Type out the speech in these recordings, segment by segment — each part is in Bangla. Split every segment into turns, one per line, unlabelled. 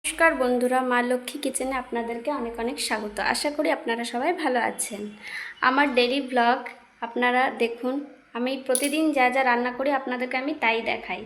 নমস্কার বন্ধুরা, মা লক্ষ্মী কিচেনে আপনাদেরকে অনেক অনেক স্বাগত। আশা করি আপনারা সবাই ভালো আছেন। আমার ডেইলি ব্লগ আপনারা দেখুন। আমি প্রতিদিন যা যা রান্না করি আপনাদেরকে আমি তাই দেখাই।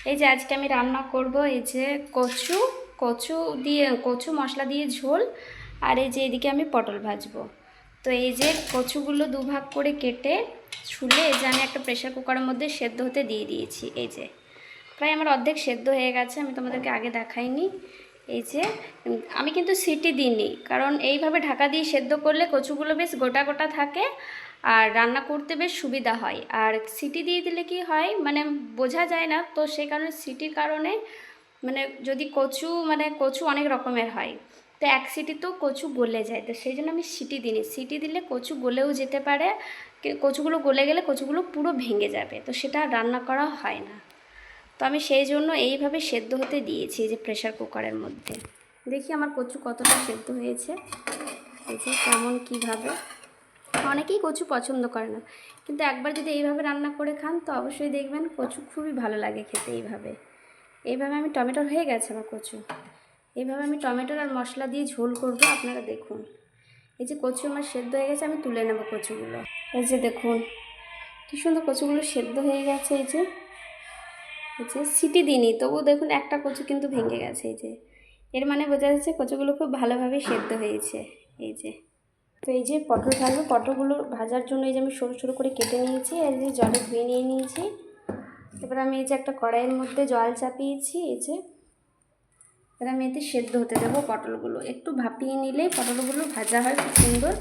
এই যে আজকে আমি রান্না করব এই যে কচু মশলা দিয়ে ঝোল, আর এই যে এদিকে আমি পটল ভাজবো। তো এই যে কচুগুলো দুভাগ করে কেটে ছুলে এই যে আমি একটা প্রেসার কুকারের মধ্যে সেদ্ধ হতে দিয়ে দিয়েছি। এই যে প্রায় আমার অর্ধেক সেদ্ধ হয়ে গেছে, আমি তোমাদেরকে আগে দেখাইনি। এই যে আমি কিন্তু সিটি দিইনি, কারণ এইভাবে ঢাকা দিয়ে সেদ্ধ করলে কচুগুলো বেশ গোটা গোটা থাকে আর রান্না করতে বেশ সুবিধা হয়। আর সিটি দিয়ে দিলে কি হয় মানে বোঝা যায় না, তো সেই কারণে সিটির কারণে মানে যদি কচু অনেক রকমের হয়, তো এক সিটি তো কচু গলে যায়, তো সেই জন্য আমি সিটি দিইনি। সিটি দিলে কচু গলেও যেতে পারে, কচুগুলো গলে গেলে কচুগুলো পুরো ভেঙে যাবে, তো সেটা রান্না করা হয় না। তো আমি সেই জন্য এইভাবে সেদ্ধ হতে দিয়েছি এই যে প্রেসার কুকারের মধ্যে। দেখি আমার কচু কতটা সেদ্ধ হয়েছে, এই যে কেমন কীভাবে। অনেকেই কচু পছন্দ করে না, কিন্তু একবার যদি এইভাবে রান্না করে খান তো অবশ্যই দেখবেন কচু খুবই ভালো লাগে খেতে। এইভাবে আমি টমেটোর হয়ে গেছে আমার কচু। এইভাবে আমি টমেটোর আর মশলা দিয়ে ঝোল করব, আপনারা দেখুন। এই যে কচু আমার সেদ্ধ হয়ে গেছে, আমি তুলে নেব কচুগুলো। এই যে দেখুন কী সুন্দর কচুগুলো সেদ্ধ হয়ে গেছে। এই যে সিটি দিইনি, তবু দেখুন একটা কচু কিন্তু ভেঙে গেছে। এই যে এর মানে বোঝা যাচ্ছে কচুগুলো খুব ভালোভাবে সেদ্ধ হয়েছে। এই যে তো এই যে পটল ভাজবো, পটলগুলো ভাজার জন্য এই যে আমি সরু সরু করে কেটে নিয়েছি, আর এই যে জলে ধুয়ে নিয়ে নিয়েছি। এবার আমি এই যে একটা কড়াইয়ের মধ্যে জল চাপিয়েছি। এই যে এবার আমি এতে সেদ্ধ হতে দেবো পটলগুলো। একটু ভাপিয়ে নিলেই পটলগুলো ভাজা হয় খুব সুন্দর,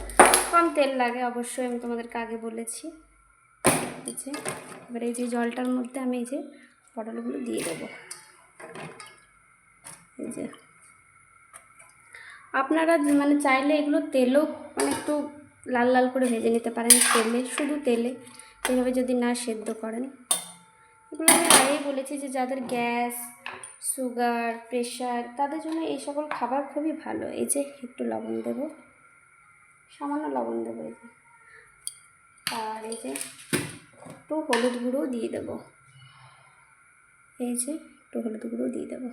কম তেল লাগে অবশ্যই, আমি তোমাদেরকে আগে বলেছি। এই যে এবার এই যে জলটার মধ্যে আমি এই যে পটলগুলো দিয়ে দেবো। এই যে আপনারা মানে চাইলে এগুলো তেলও মানে একটু লাল লাল করে ভেজে নিতে পারেন, শুধু তেলে এইভাবে যদি না সেদ্ধ করেন। এগুলো আমি আগেই বলেছি যে যাদের গ্যাস, সুগার, প্রেশার তাদের জন্য এই সকল খাবার খুবই ভালো। এই যে একটু লবণ দেব, সামান্য লবণ দেবো এই যে, আর এই যে একটু হলুদ গুঁড়ো দিয়ে দেবো। এই যে একটু হলুদ গুঁড়ো দিয়ে দেবো।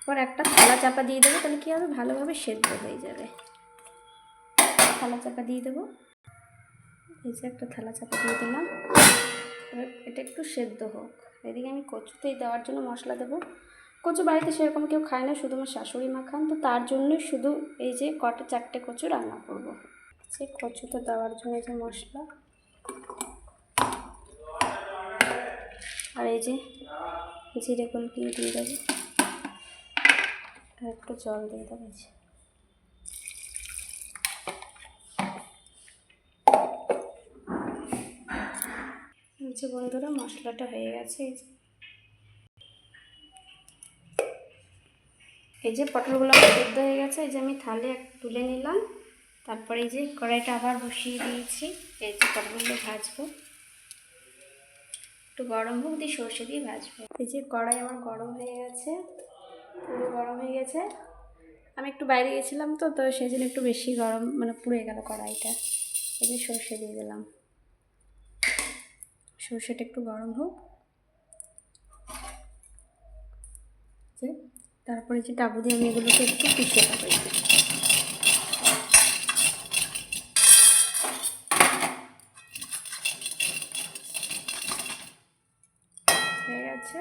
এবার একটা থালা চাপা দিয়ে দেবো, তাহলে কী হবে ভালোভাবে সেদ্ধ হয়ে যাবে। থালা চাপা দিয়ে দেবো। এই যে একটা থালা চাপা দিয়ে দিলাম। এবার এটা একটু সেদ্ধ হোক। এদিকে আমি কচুতেই দেওয়ার জন্য মশলা দেবো। কচু বাড়িতে সেরকম কেউ খায় না, শুধু আমার শাশুড়ি মা খান, তো তার জন্য শুধু এই যে চারটে কচু রান্না করবো। যে কচুতে দেওয়ার জন্য এই যে মশলা, আর এই যে জিরে গুঁড়ো দিয়ে দেবো, আর একটু জল দিয়ে দেবো। এই যে বন্ধুরা মশলাটা হয়ে গেছে। এই যে পটলগুলো আমার সেদ্ধ হয়ে গেছে, এই যে আমি থালে তুলে নিলাম। তারপরে এই যে কড়াইটা আবার বসিয়ে দিয়েছি। এই যে পটলগুলো ভাজবো, একটু গরম হোক দিয়ে সর্ষে দিয়ে ভাজবো। এই যে কড়াই আমার গরম হয়ে গেছে, পুরো গরম হয়ে গেছে। আমি একটু বাইরে গেছিলাম তো সেই জন্য একটু বেশি গরম মানে পুড়ে গেল কড়াইটা। এই যে সর্ষে দিয়ে দিলাম, সর্ষেটা একটু গরম হোক। তারপরে যে ডাবু দিয়ে আমি এগুলোকে একটু পিষে দেবো। হয়ে গেছে।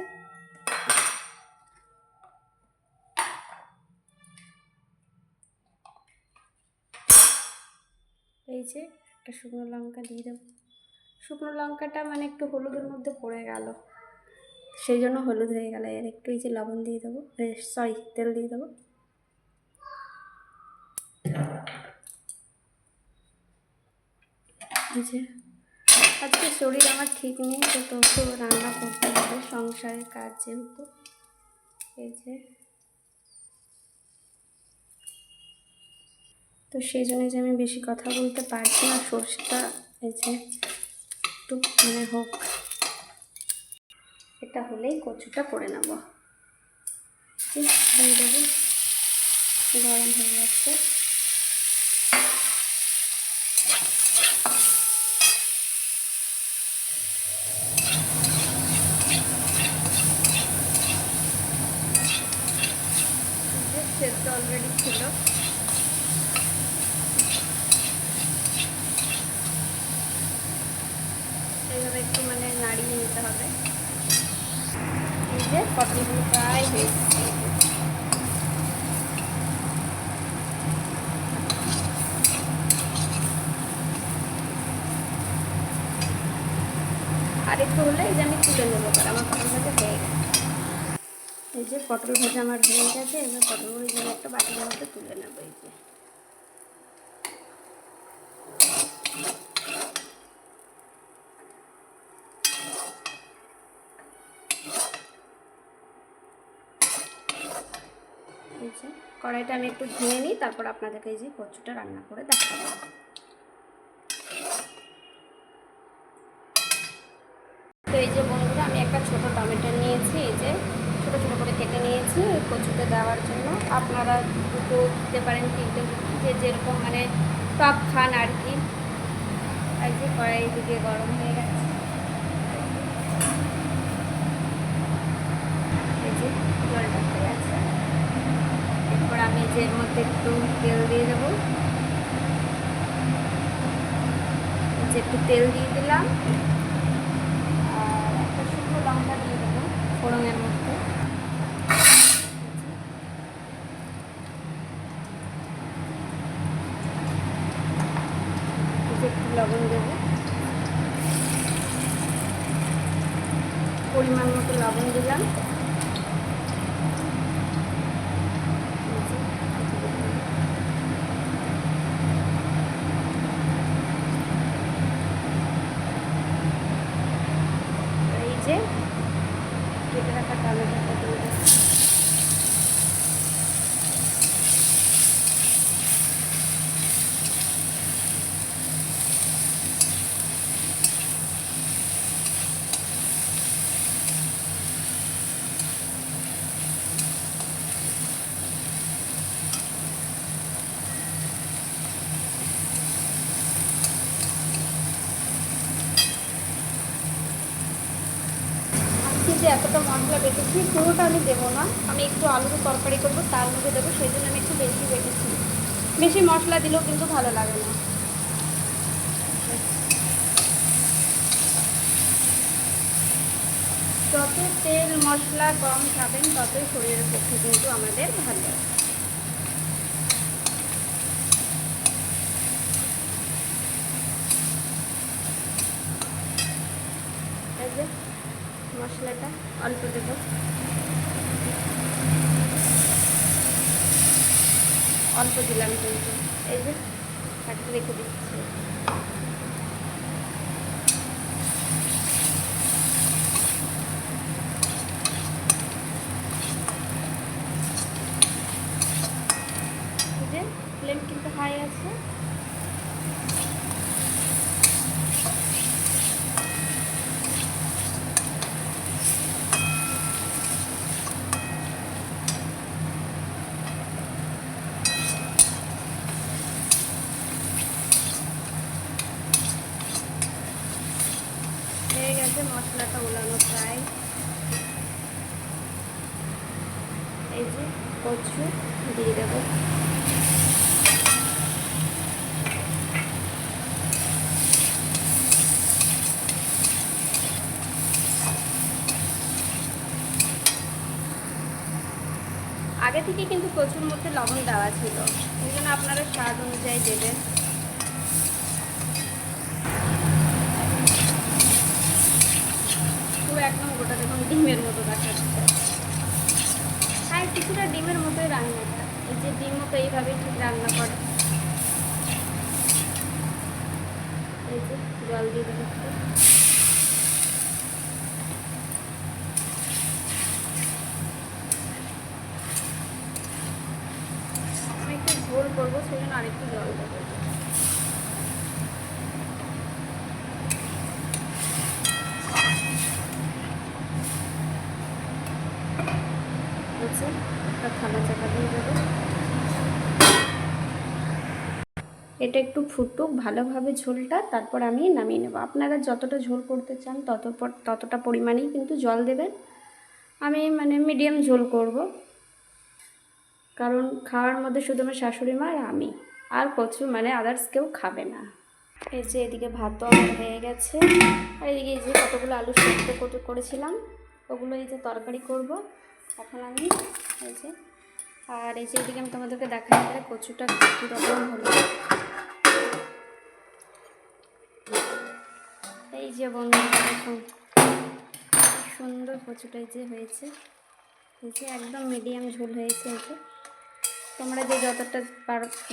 এই যে একটা শুকনো লঙ্কা দিয়ে দেবো। শুকনো লঙ্কাটা মানে একটু হলুদের মধ্যে পড়ে গেল, সেই জন্য হলুদ হয়ে গেল। এর একটু এই যে লবণ দিয়ে দেবো, তেল দিয়ে দেবো। এই যে আজকে শরীর আমার ঠিক নেই, তো তবু রান্না করতে হবে, সংসারের কাজ যেহেতু। এই যে তো সেই জন্য যে আমি বেশি কথা বলতে পারছি না। সর্ষেটা এই যে একটু মানে হোক, এটা হলেই কচুটা করে নেব। দিয়ে দেবো, গরম হয়ে যাচ্ছে। সেদ্ধ অলরেডি ছিল। এইভাবে একটু মানে নাড়িয়ে নিতে হবে। এই যে পটলগুলো প্রায় হয়ে গেছে। আর একটু হলে এই যে আমি তুলে নেবো, আর আমার পটল ভাজা হয়ে গেছে। এই যে পটল ভাজা আমার হয়ে গেছে। এবার পটলগুলো যেন একটা বাটির মধ্যে তুলে নেবো। এই যে কড়াইটা আমি একটু ধুয়ে নিই, তারপর আপনাদেরকে এই যে কচুটা রান্না করে দেখাবো। তো এই যে বন্ধুরা, আমি একটা ছোট টমেটো নিয়েছি, এই যে ছোটো ছোটো করে কেটে নিয়েছি কচুতে দেওয়ার জন্য। আপনারা দুটো দিতে পারেন, তিনটে, যে যেরকম মানে টক খান আর কি। এই যে কড়াই দিকে গরম হয়ে গেছে। এই যে জলটা হয়ে গেছে। এরপর আমি যে এর মধ্যে একটু তেল দিয়ে দেবো। একটু তেল দিয়ে দিলাম, আর একটা শুকনো লঙ্কা দিয়ে দেবো ফোড়নের মধ্যে। একটু লবণ দেবো, পরিমাণ মতো লবণ দিলাম। এই যে কেটে রাখা টমেটোটা দিয়ে দেবো। যে এতটা মশলা বেটেছি, পুরোটা আমি দেবো না, আমি একটু আলুর তরকারি করবো তার মধ্যে দেবো, সেই জন্য আমি একটু বেশি বেটেছি। বেশি মশলা দিলেও কিন্তু ভালো লাগে না। যত তেল মশলা কম খাবেন ততই শরীরের পক্ষে কিন্তু আমাদের ভালো। এই যে মশলাটা অল্প দেবো, অল্প দিলাম কিন্তু। এই যে কাটতে রেখে দিচ্ছি। যে ফ্লেম কিন্তু হাই আছে। হয়ে গেছে মশলাটা উলানো প্রায়। এই যে কচু দিয়ে দেবো। আগে থেকে কিন্তু কচুর মধ্যে লবণ দেওয়া ছিল, এই জন্য আপনারা স্বাদ অনুযায়ী দেবেন। পুরো একদম গোটা দেখুন ডিমের মতো দেখাচ্ছে। হ্যাঁ, কিছুটা ডিমের মতোই রান্নাটা। এই যে ডিমও তো এইভাবেই ঠিক রান্না করে। এই যে জল দিয়ে দেবো একটু। আমি একটু ঝোল করবো, সেই জন্য আরেকটু জল দেবো। একটা থালা চাপা দিয়ে দেবো। এটা একটু ফুটুক ভালোভাবে ঝোলটা, তারপর আমি নামিয়ে নেব। আপনারা যতটা ঝোল করতে চান ততটা পরিমাণেই কিন্তু জল দেবেন। আমি মানে মিডিয়াম ঝোল করব। কারণ খাওয়ার মধ্যে শুধু আমার শাশুড়ি মা আর আমি, আর কচু মানে আদার্স কেউ খাবে না। এই যে এদিকে ভাতও আমার হয়ে গেছে, আর এদিকে এই যে কতগুলো আলু সেদ্ধ করেছিলাম ওগুলো এই যে তরকারি করব এখন আমি। এই যে আর এই যে এদিকে আমি তোমাদেরকে দেখাই তাহলে কচুটা কীরকম হলো। এই যে বন্ধুরা দেখুন সুন্দর কচুটা এই যে হয়েছে, এই যে একদম মিডিয়াম ঝোল হয়েছে। এই যে তোমরা যে যতটা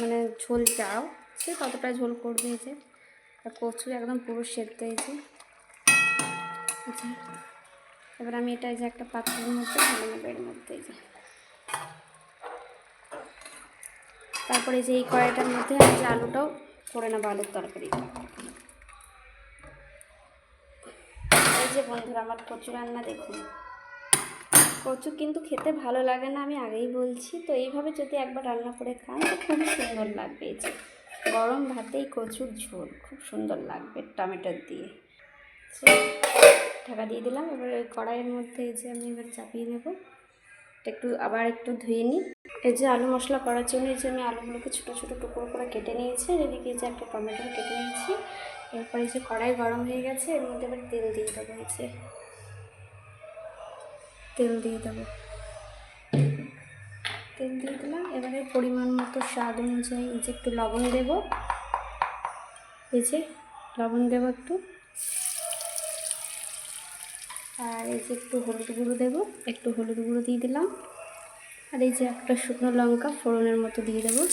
মানে ঝোল চাও সে ততটা ঝোল করবে। এই যে আর কচু একদম পুরো সেদ্ধ। এই যে এবার আমি এটা এই যে একটা পাত্রের মধ্যে ঢেলে নেবো এর মধ্যে। এই যে তারপরে যে এই কড়াইটার মধ্যে আমি যে আলুটাও করে নেবো, আলুর তরকারি। এই যে বন্ধুরা আমার কচু রান্না দেখুন। কচু কিন্তু খেতে ভালো লাগে না, আমি আগেই বলছি, তো এইভাবে যদি একবার রান্না করে খান তো খুবই সুন্দর লাগবে। এই যে গরম ভাতেই কচুর ঝোল খুব সুন্দর লাগবে টমেটোর দিয়ে। ঢাকা দিয়ে দিলাম। এবার ওই কড়াইয়ের মধ্যে এই যে আমি এবার চাপিয়ে নেব, আবার একটু ধুয়ে নিই। এই যে আলু মশলা করার জন্য এই যে আমি আলুগুলোকে ছোটো ছোটো টুকরো করে কেটে নিয়েছি, আর এদিকে যে একটা টমেটো কেটে নিয়েছি। এরপরে যে কড়াই গরম হয়ে গেছে, এর মধ্যে এবার তেল দিয়ে দেবো। এই যে তেল দিয়ে দিলাম, এবারে পরিমাণ মতো স্বাদ অনুযায়ী এই যে একটু লবণ দেব। এই যে লবণ দেবো একটু, আর এই যে একটু হলুদ গুঁড়ো দেবো, একটু হলুদ গুঁড়ো দিয়ে দিলাম। আর এই যে একটা শুকনো লঙ্কা ফোড়নের মতো দিয়ে দেবো।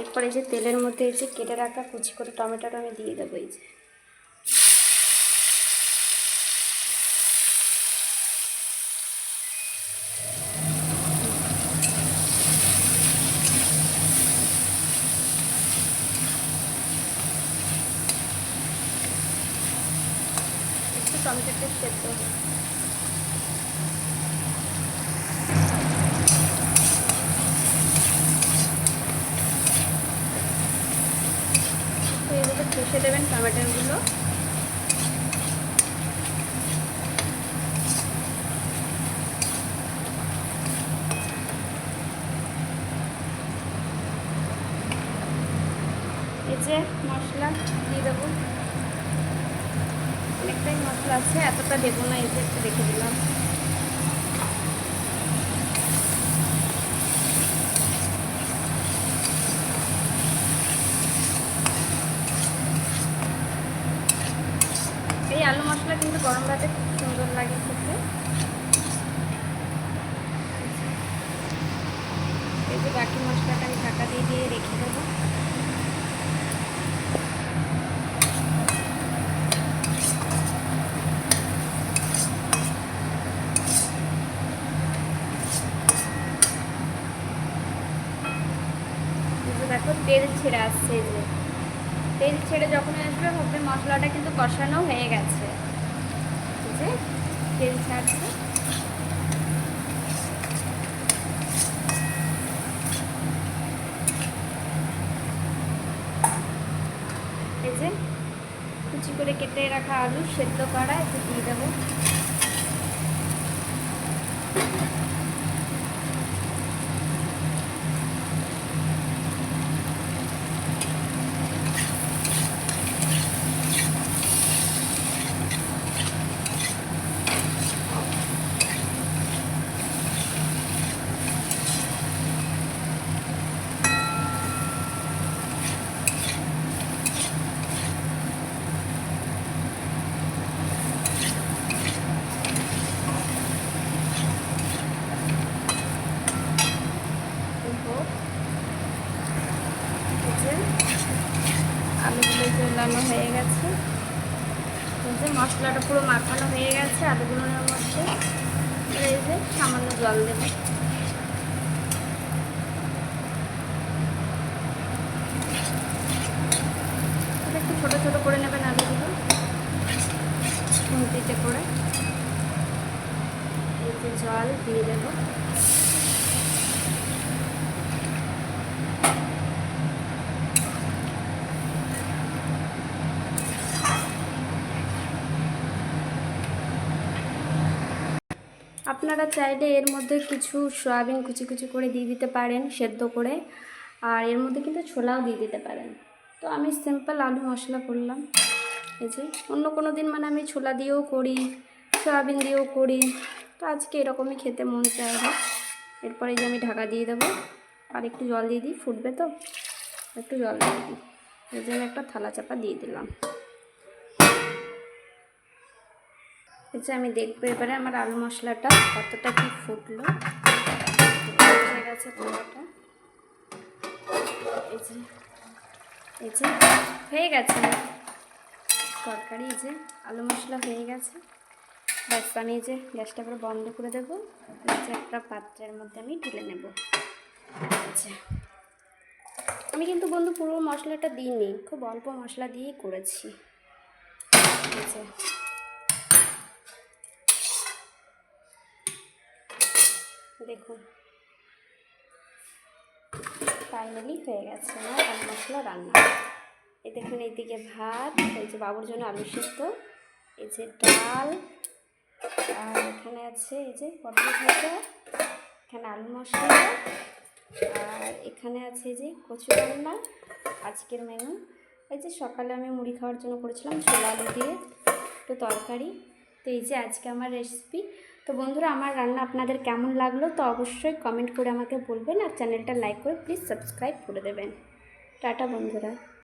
এরপরে এই যে তেলের মধ্যে এই যে কেটে রাখা কুচি করে টমেটোটা আমি দিয়ে দেবো। এই যে একটু টমেটোটা সেদ্ধ হবে। তো এগুলো কষে দেবেন টমেটোগুলো। এই যে মশলা দিয়ে দেবো, অনেকটাই মশলা আছে, এতটা দেবো না, এই যে একটু রেখে দিলাম। এই আলু মশলা কিন্তু গরম ভাতে খুব সুন্দর লাগে খেতে। এই যে বাকি মশলাটা আমি ঢাকা দিয়ে রেখে দেবো। দেখো তেল ছেড়ে আসছে, এই যে তেল ছেড়ে যখন আসবে ভাববে মশলাটা কিন্তু কষানো হয়ে গেছে। এই যে তেল ছাড়ছে। এই যে কুচি করে কেটে রাখা আলু সেদ্ধ করা একটু দিয়ে দেবো। আলুগুলো জ্বলানো হয়ে গেছে, মশলাটা পুরো মাখানো হয়ে গেছে আলুগুলোর মধ্যে। এই যে সামান্য জল দেবে। একটু ছোটো ছোটো করে নেবেন আলুগুলো খুন্তিতে করে। এই যে জল দিয়ে দেবো। আপনারা চাইলে এর মধ্যে কিছু সয়াবিন কুচি কুচি করে দিয়ে দিতে পারেন সেদ্ধ করে, আর এর মধ্যে কিন্তু ছোলাও দিয়ে দিতে পারেন। তো আমি সিম্পল আলু মশলা করলাম। এই যে অন্য কোনো দিন মানে আমি ছোলা দিয়েও করি, সয়াবিন দিয়েও করি, তো আজকে এরকমই খেতে মন চাইবে। এরপরে যে আমি ঢাকা দিয়ে দেবো, আর একটু জল দিয়ে দিই, ফুটবে তো একটু জল দিয়ে দিই। এই যে আমি একটা থালা চাপা দিয়ে দিলাম। এই যে আমি দেখবো এবারে আমার আলু মশলাটা কতটা কি ফুটলো। হয়ে গেছে থালাটা, এই যে হয়ে গেছে তরকারি। এই যে আলু মশলা হয়ে গেছে, ব্যাস আমি এই যে গ্যাসটা পুরো বন্ধ করে দেবো। এই যে একটা পাত্রের মধ্যে আমি ঢেলে নেব। আচ্ছা, আমি কিন্তু বন্ধু পুরো মশলাটা দিইনি, খুব অল্প মশলা দিয়েই করেছি। আচ্ছা, দেখুন ফাইনালি হয়ে গেছে আমার আলু মশলা রান্না। এই দেখুন এইদিকে ভাত, এই যে বাবুর জন্য আলু সেদ্ধ, এই যে ডাল, আর এখানে আছে এই যে পটল ভাজা, এখানে আলু মশলা, আর এখানে আছে এই যে কচু রান্না আজকের মেনু। এই যে সকালে আমি মুড়ি খাওয়ার জন্য করেছিলাম ছোলা আলু দিয়ে একটু তরকারি। তো এই যে আজকে আমার রেসিপি। তো বন্ধুরা, আমার রান্না আপনাদের কেমন লাগলো তো অবশ্যই কমেন্ট করে আমাকে বলবেন, আর চ্যানেলটা লাইক করে প্লিজ সাবস্ক্রাইব করে দেবেন। টাটা বন্ধুরা।